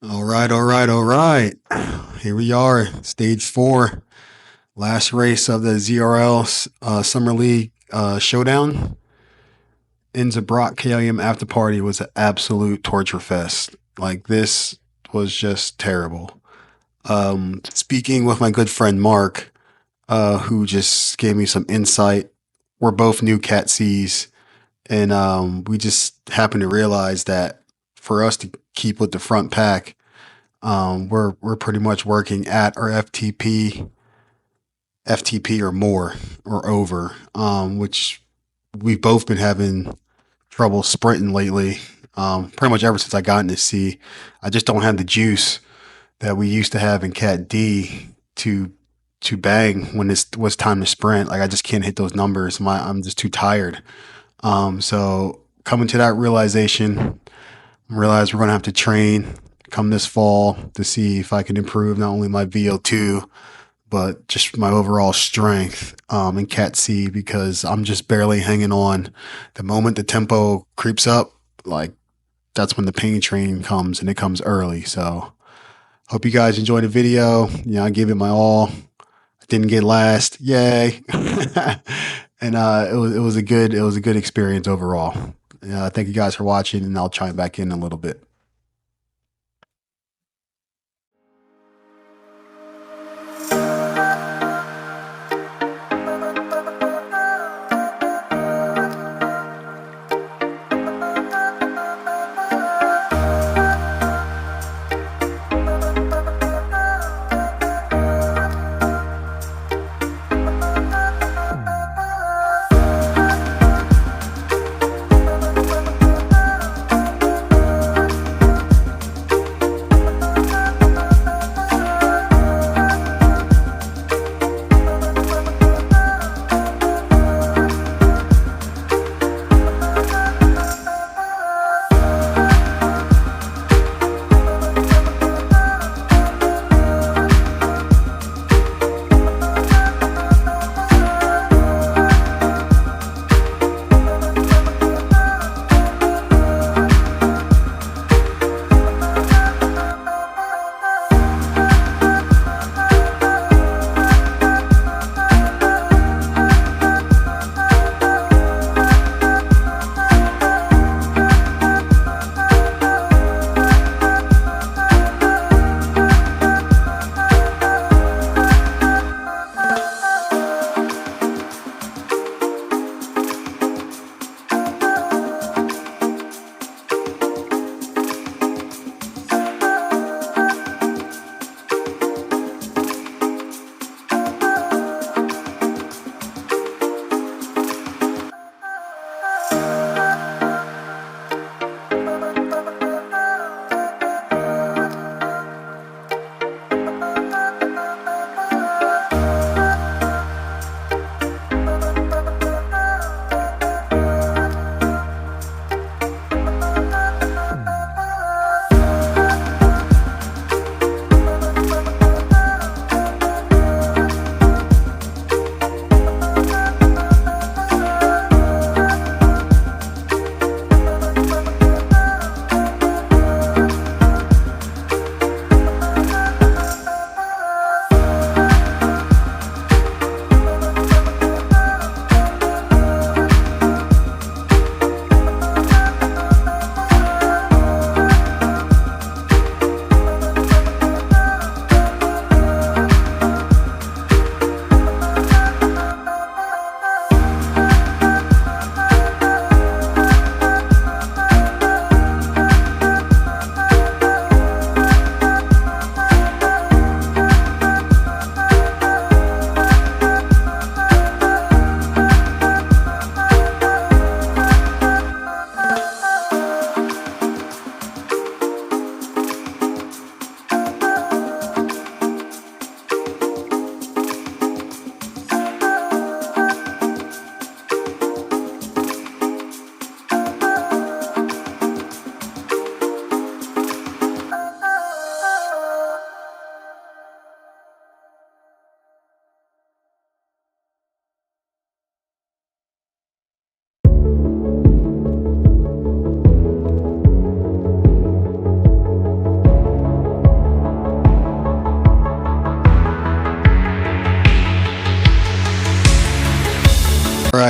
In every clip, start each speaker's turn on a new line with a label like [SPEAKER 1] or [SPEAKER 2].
[SPEAKER 1] All right. Here we are, stage 4, last race of the ZRL Summer League Showdown. Innsbruck KOM after party was an absolute torture fest. Like, this was just terrible. Speaking with my good friend Mark, who just gave me some insight. We're both new Cat Cs, and we just happened to realize that for us to keep with the front pack, we're pretty much working at our FTP or more or over, which we've both been having trouble sprinting lately. Pretty much ever since I got into C, I just don't have the juice that we used to have in Cat D to bang when it was time to sprint. Like, I just can't hit those numbers. I'm just too tired. So coming to that realization, realize we're gonna have to train come this fall to see if I can improve not only my VO2 but just my overall strength in Cat C, because I'm just barely hanging on. The moment the tempo creeps up, like, that's when the pain train comes, and it comes early. So hope you guys enjoyed the video. I gave it my all. I didn't get last, yay. And it was a good experience overall. Thank you guys for watching, and I'll chime back in a little bit.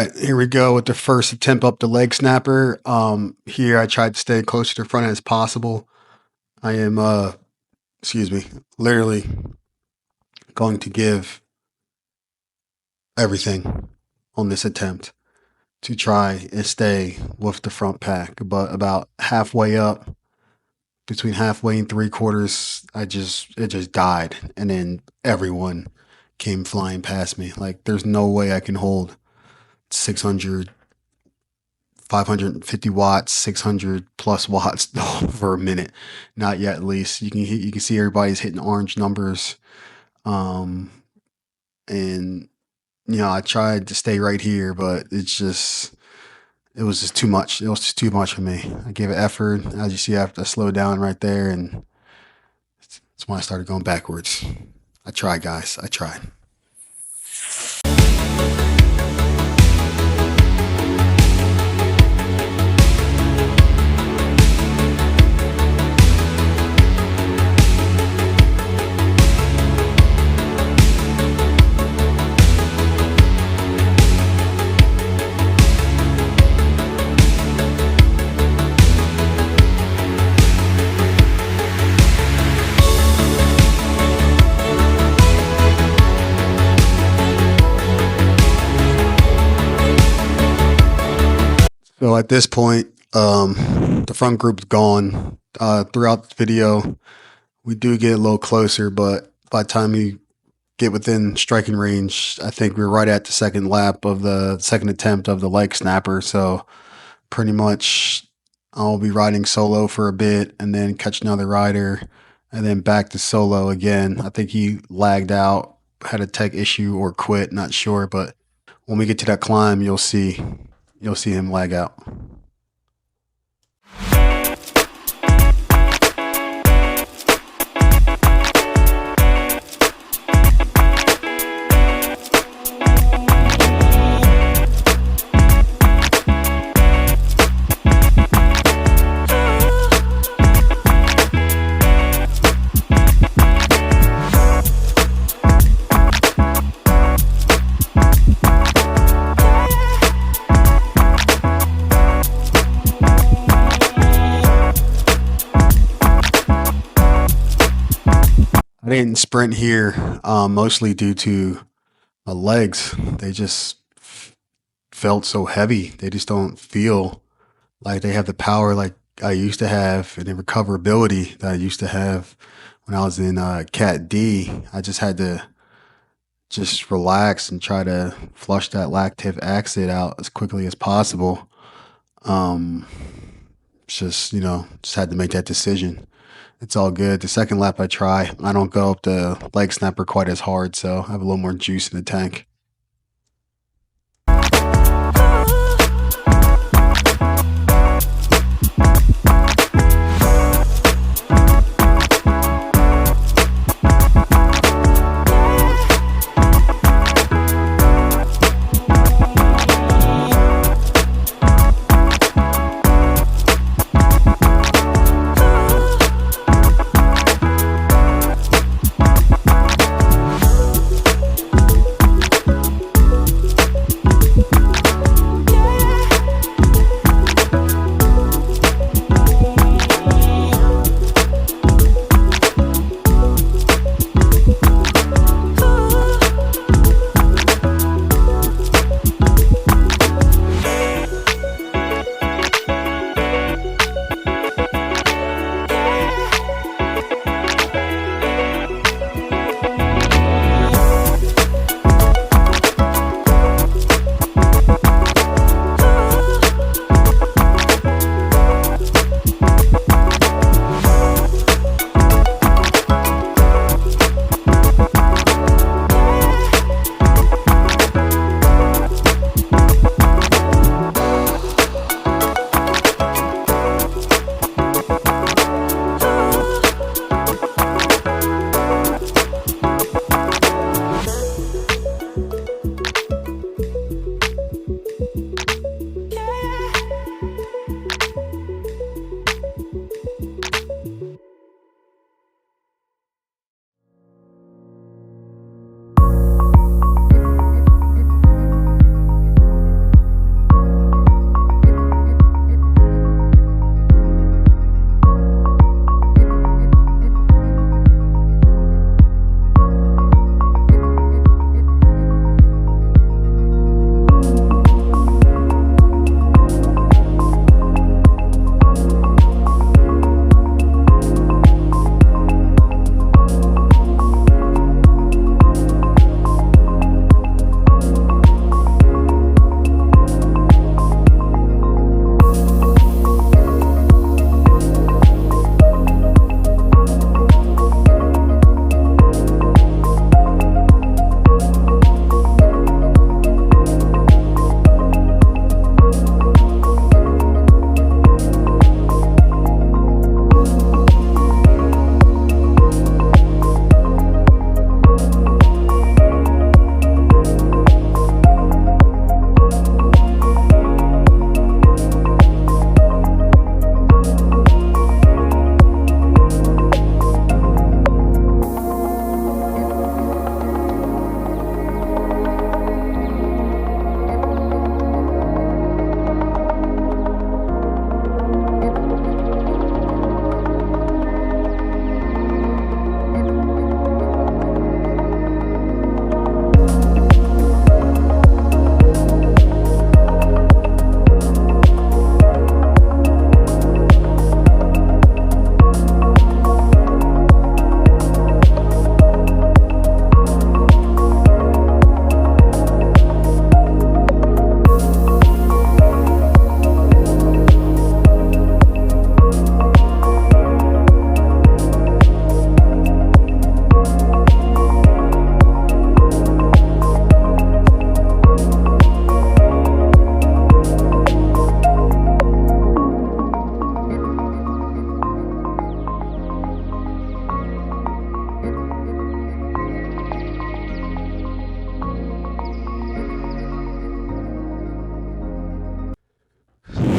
[SPEAKER 1] right, here we go with the first attempt up the leg snapper. Here I tried to stay close to the front as possible. I am, excuse me, literally going to give everything on this attempt to try and stay with the front pack. But about halfway up, between halfway and 3/4, it just died, and then everyone came flying past me. Like, there's no way I can hold 600, 550 watts, 600 plus watts for a minute. Not yet, at least. You can see everybody's hitting orange numbers. And I tried to stay right here, but it was just too much. It was just too much for me. I gave it effort. As you see, I slowed down right there, and that's when I started going backwards. I tried, guys. I tried. So at this point, the front group's gone. Throughout the video, we do get a little closer, but by the time we get within striking range, I think we're right at the second lap of the second attempt of the leg snapper. So pretty much I'll be riding solo for a bit and then catch another rider and then back to solo again. I think he lagged out, had a tech issue or quit, not sure, but when we get to that climb, you'll see him lag out. I didn't sprint here, mostly due to my legs. They just felt so heavy. They just don't feel like they have the power like I used to have, and the recoverability that I used to have when I was in Cat D. I just had to just relax and try to flush that lactic acid out as quickly as possible. Just had to make that decision. It's all good. The second lap I try, I don't go up the leg snapper quite as hard, so I have a little more juice in the tank.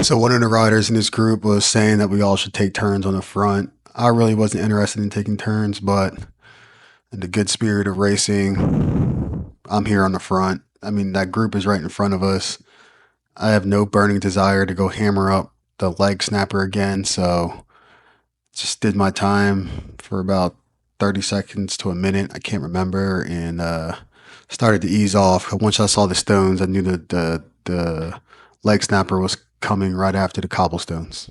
[SPEAKER 1] So one of the riders in this group was saying that we all should take turns on the front. I really wasn't interested in taking turns, but in the good spirit of racing, I'm here on the front. I mean, that group is right in front of us. I have no burning desire to go hammer up the leg snapper again, so just did my time for about 30 seconds to a minute. I can't remember, and started to ease off. Once I saw the stones, I knew that the leg snapper was coming right after the cobblestones.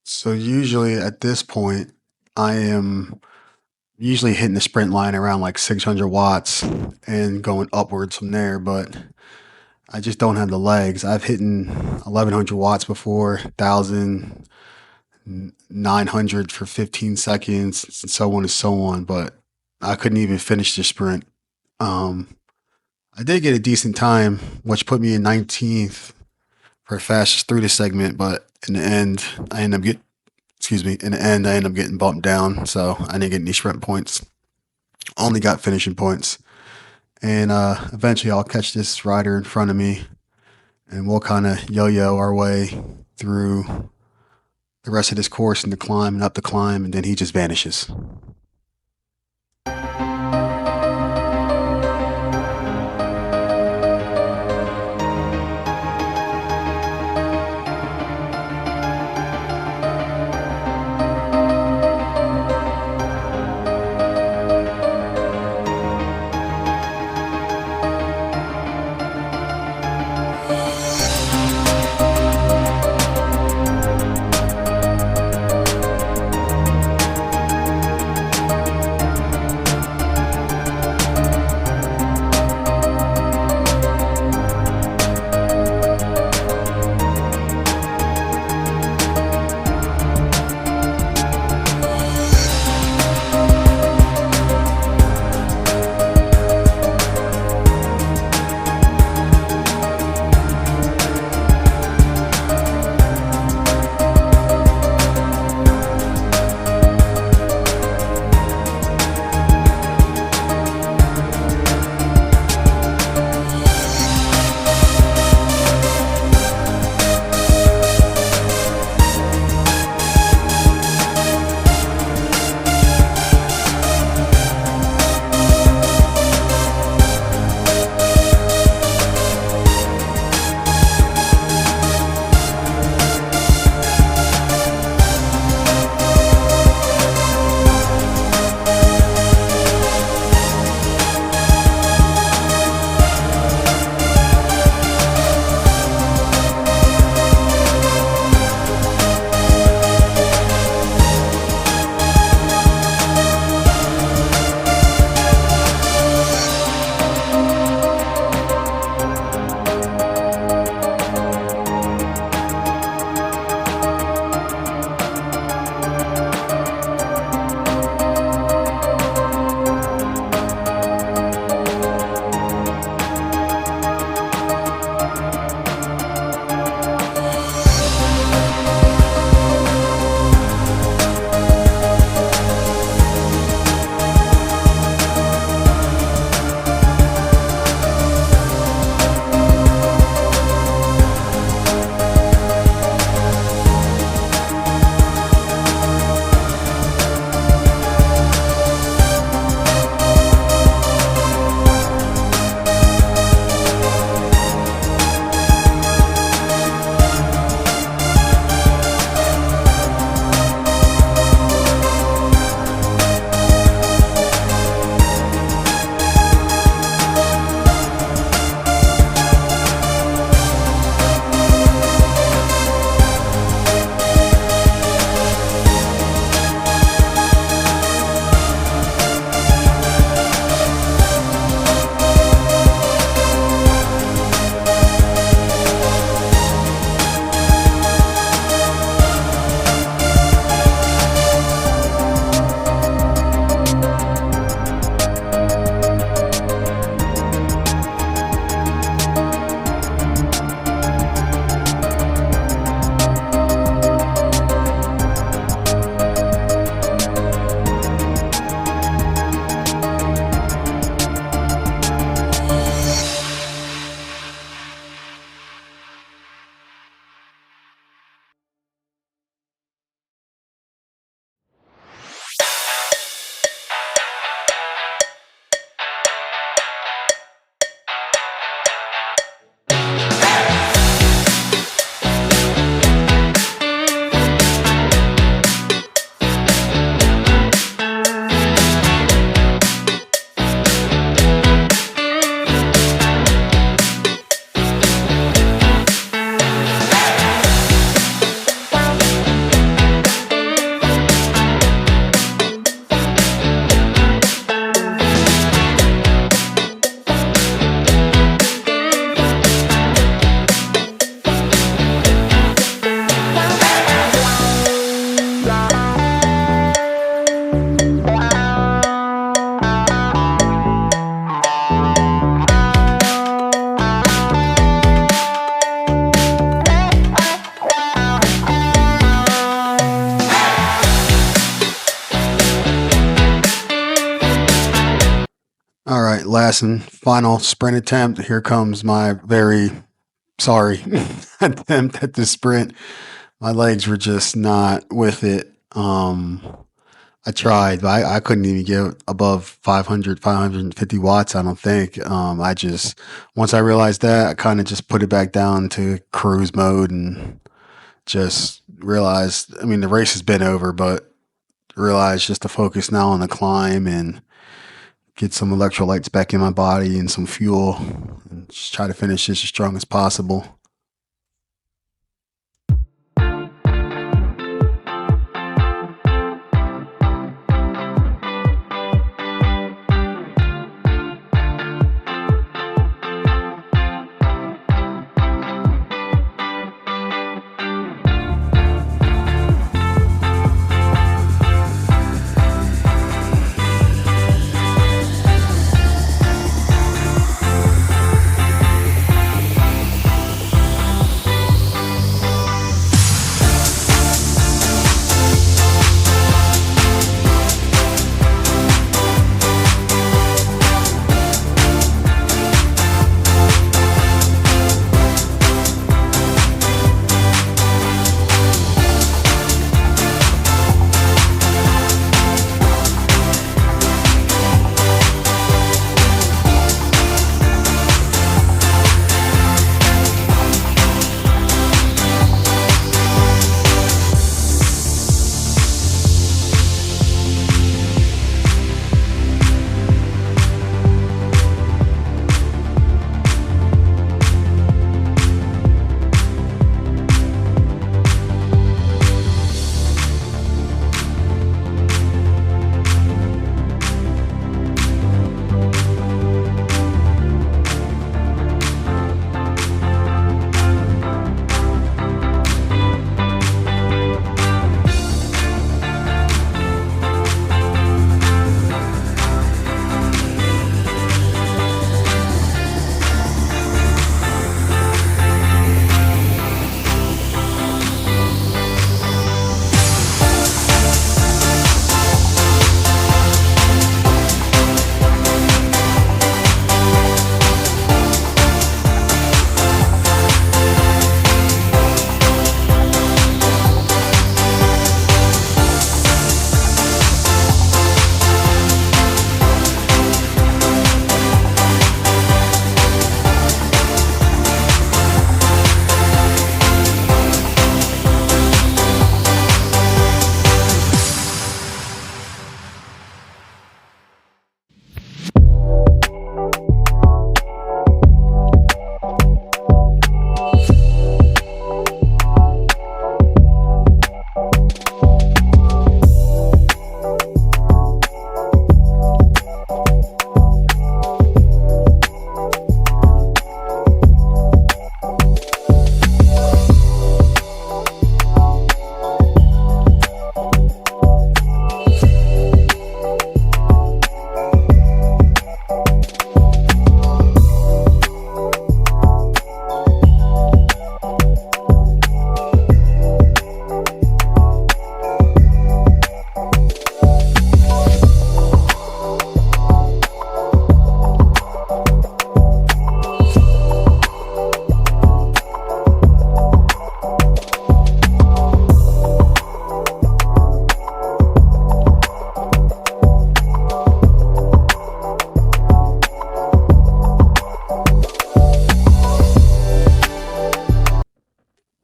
[SPEAKER 1] So usually at this point, I am usually hitting the sprint line around like 600 watts and going upwards from there, but I just don't have the legs. I've hit 1100 watts before, 1000, 900 for 15 seconds, and so on and so on, but I couldn't even finish the sprint. I did get a decent time, which put me in 19th for fastest through the segment, but in the end, I ended up getting bumped down, so I didn't get any sprint points. Only got finishing points. And eventually I'll catch this rider in front of me, and we'll kind of yo-yo our way through the rest of this course and the climb and up the climb, and then he just vanishes. last and final sprint attempt. Here comes my very sorry attempt at the sprint. My legs were just not with it. I tried, but I couldn't even get above 500, 550 watts, I don't think. I just, once I realized that, I kind of just put it back down to cruise mode and just realized, I mean, the race has been over, but realized just to focus now on the climb and get some electrolytes back in my body and some fuel and just try to finish this as strong as possible.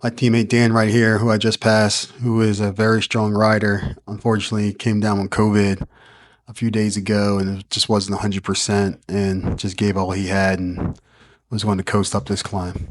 [SPEAKER 1] My teammate Dan right here, who I just passed, who is a very strong rider, unfortunately came down with COVID a few days ago and it just wasn't 100% and just gave all he had and was going to coast up this climb.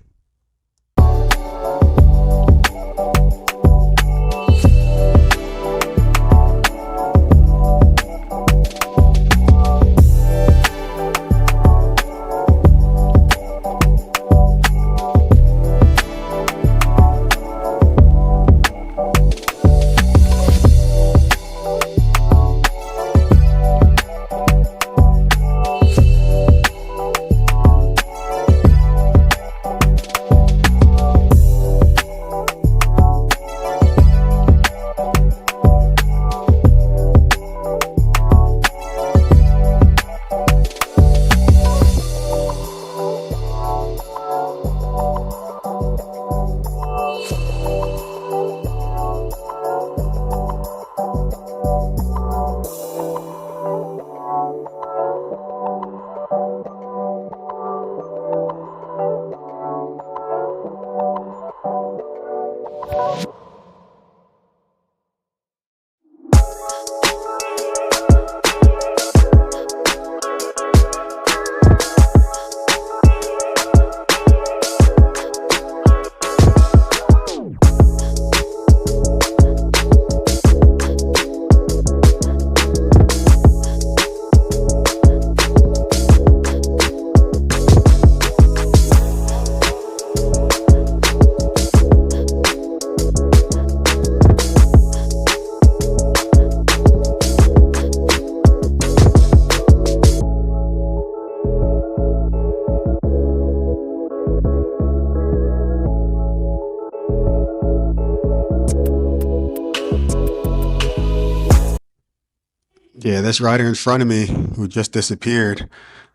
[SPEAKER 1] Yeah, this rider in front of me who just disappeared,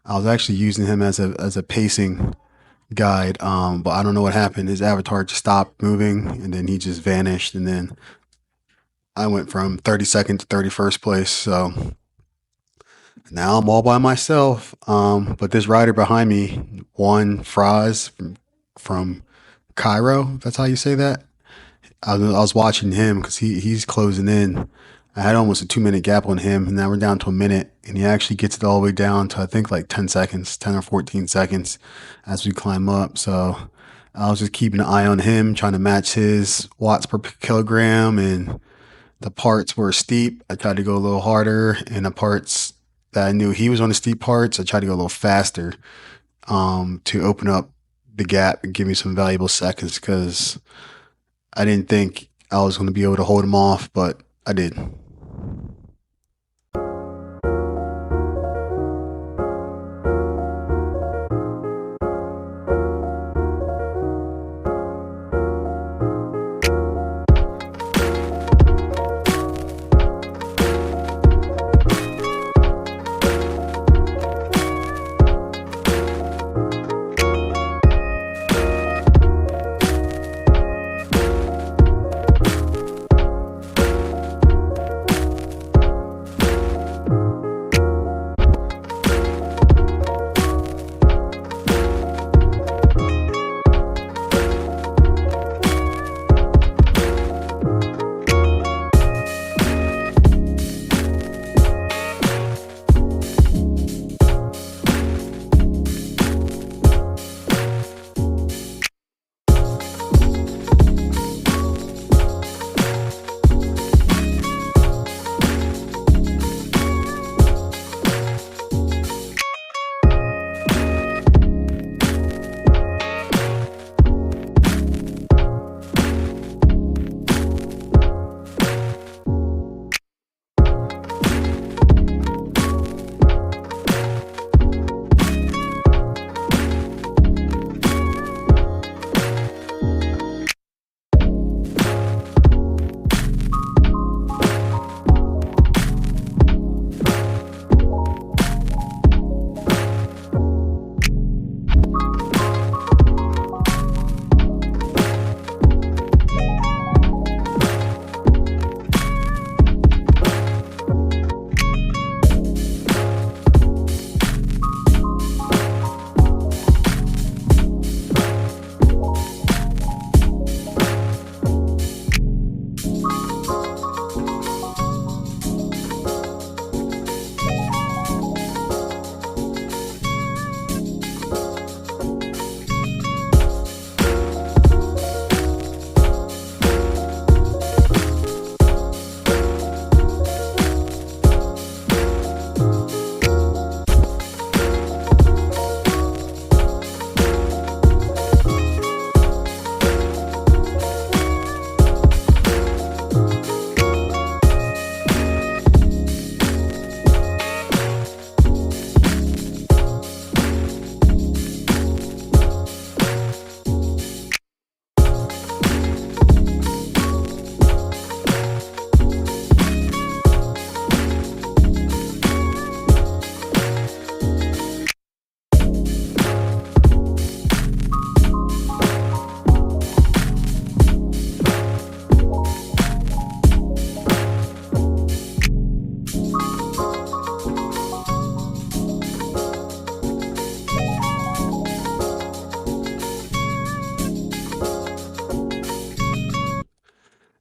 [SPEAKER 1] I was actually using him as a pacing guide. But I don't know what happened. His avatar just stopped moving and then he just vanished. And then I went from 32nd to 31st place. So now I'm all by myself. But this rider behind me, Juan Fraz from Cairo, if that's how you say that. I was watching him because he's closing in. I had almost a 2 minute gap on him, and now we're down to a minute. And he actually gets it all the way down to I think like 10 seconds, 10 or 14 seconds as we climb up. So I was just keeping an eye on him, trying to match his watts per kilogram. And the parts were steep, I tried to go a little harder. And the parts that I knew he was on the steep parts, I tried to go a little faster to open up the gap and give me some valuable seconds because I didn't think I was going to be able to hold him off, but I did.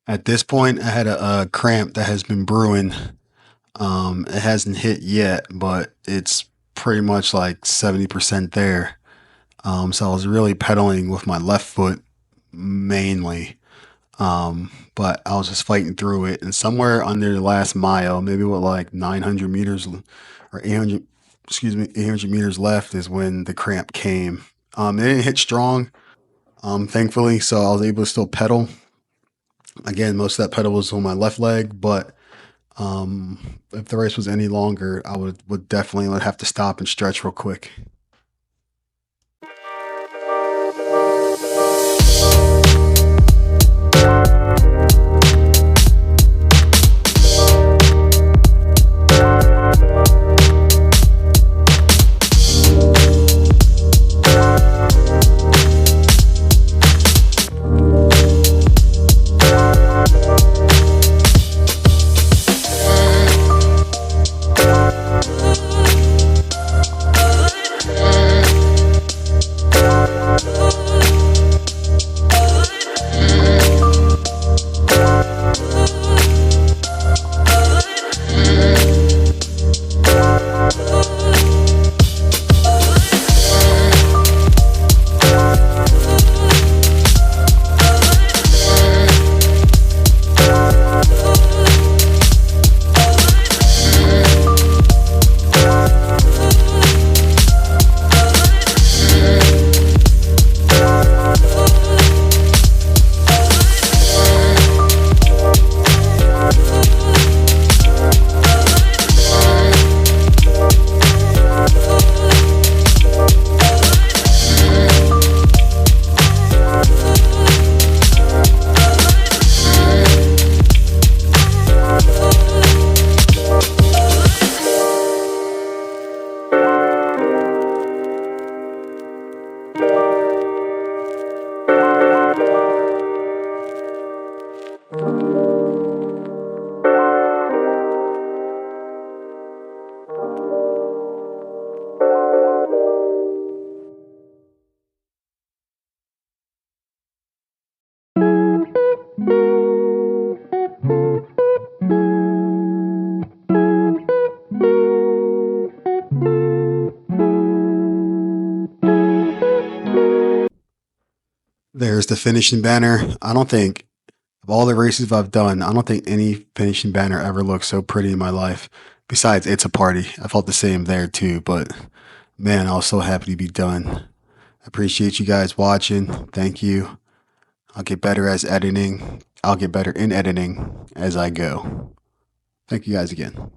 [SPEAKER 1] At this point, I had a cramp that has been brewing. It hasn't hit yet, but it's pretty much like 70% there. So I was really pedaling with my left foot mainly. But I was just fighting through it. And somewhere under the last mile, maybe with like 900 meters or 800, excuse me, 800 meters left is when the cramp came. It didn't hit strong, thankfully. So I was able to still pedal. Again, most of that pedal was on my left leg, but if the race was any longer, I would definitely have to stop and stretch real quick. There's the finishing banner. I don't think of all the races I've done, I don't think any finishing banner ever looked so pretty in my life. Besides, it's a party. I felt the same there too, but man, I was so happy to be done. Appreciate you guys watching. Thank you. I'll get better as editing. I'll get better in editing as I go. Thank you guys again.